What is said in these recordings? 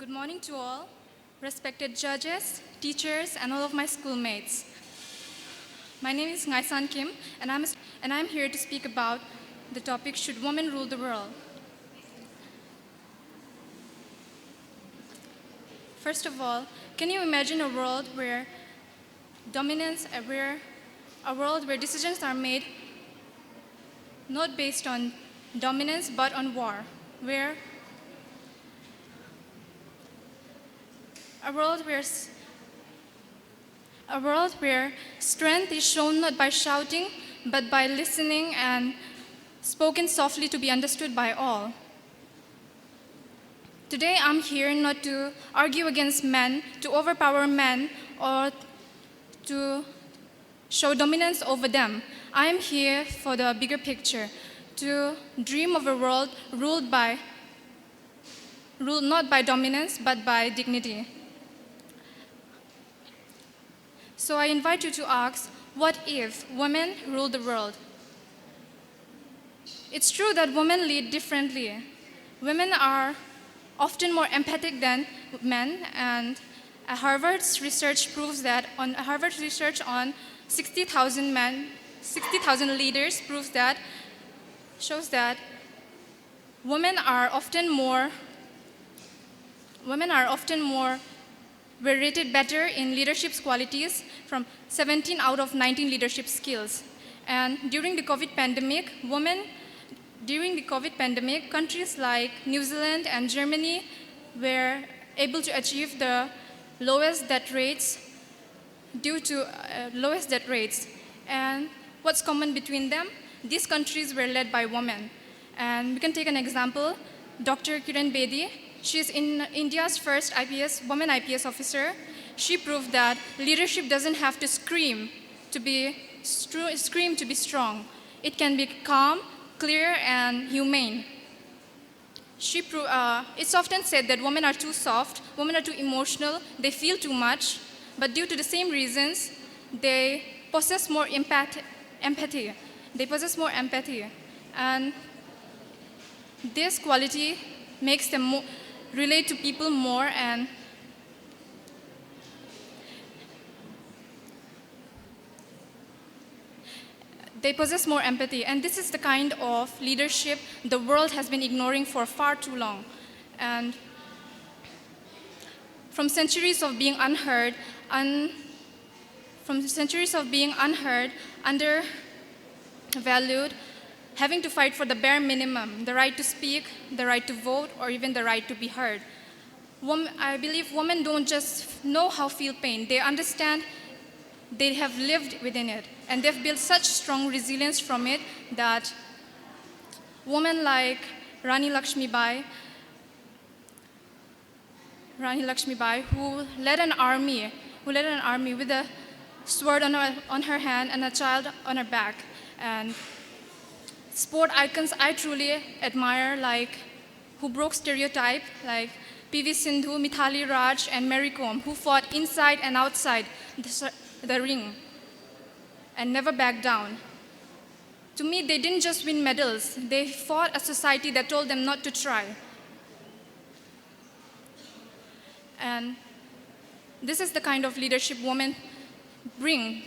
Good morning to all, respected judges, teachers, and all of my schoolmates. My name is Ngaisan Kim, and I'm here to speak about the topic, Should Women Rule the World? First of all, can you imagine a world where a world where decisions are made not based on dominance but on war, where a world where strength is shown not by shouting, but by listening and spoken softly to be understood by all. Today, I'm here not to argue against men, to overpower men, or to show dominance over them. I am here for the bigger picture, to dream of a world ruled not by dominance, but by dignity. So I invite you to ask, what if women rule the world? It's true that women lead differently. Women are often more empathic than men, and Harvard's research proves that Harvard's research on 60,000 leaders shows that women are often more were rated better in leadership qualities from 17 out of 19 leadership skills. And during the COVID pandemic, countries like New Zealand and Germany were able to achieve the lowest death rates And what's common between them? These countries were led by women. And we can take an example, Dr. Kiran Bedi. She's in India's first woman IPS officer. She proved that leadership doesn't have to scream to be strong. It can be calm, clear, and humane. It's often said that women are too soft, women are too emotional, they feel too much, but due to the same reasons, they possess more empathy. And this quality makes them relate to people more, and they possess more empathy. And this is the kind of leadership the world has been ignoring for far too long. And from centuries of being unheard, undervalued, having to fight for the bare minimum, the right to speak, the right to vote, or even the right to be heard. I believe women don't just know how to feel pain, they understand, they have lived within it, and they've built such strong resilience from it that women like Rani Lakshmibai, who led an army with a sword on her hand and a child on her back. And sport icons I truly admire, who broke stereotype, like P.V. Sindhu, Mithali Raj, and Mary Kom, who fought inside and outside the ring and never backed down. To me, they didn't just win medals, they fought a society that told them not to try. And this is the kind of leadership women bring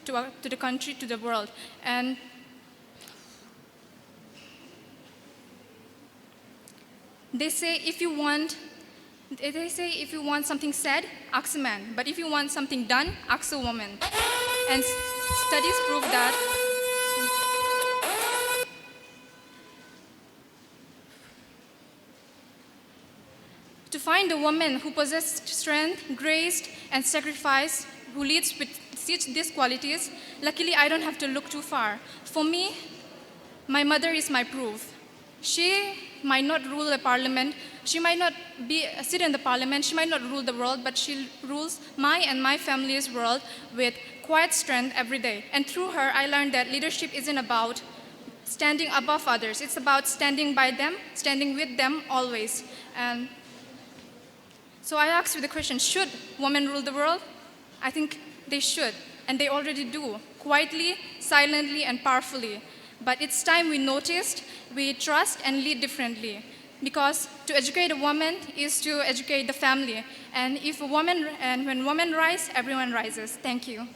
to the country, to the world. And they say if you want something said, ask a man. But if you want something done, ask a woman. And studies prove that to find a woman who possesses strength, grace, and sacrifice, who leads with these qualities, luckily I don't have to look too far. For me, my mother is my proof. She might not rule the parliament, she might not sit in the parliament, she might not rule the world, but she rules my and my family's world with quiet strength every day. And through her, I learned that leadership isn't about standing above others, it's about standing by them, standing with them always. And so I ask you the question, should women rule the world? I think they should, and they already do, quietly, silently, and powerfully. But it's time we noticed, we trust, and lead differently. because to educate a woman is to educate the family. And if a woman and when women rise, everyone rises. Thank you.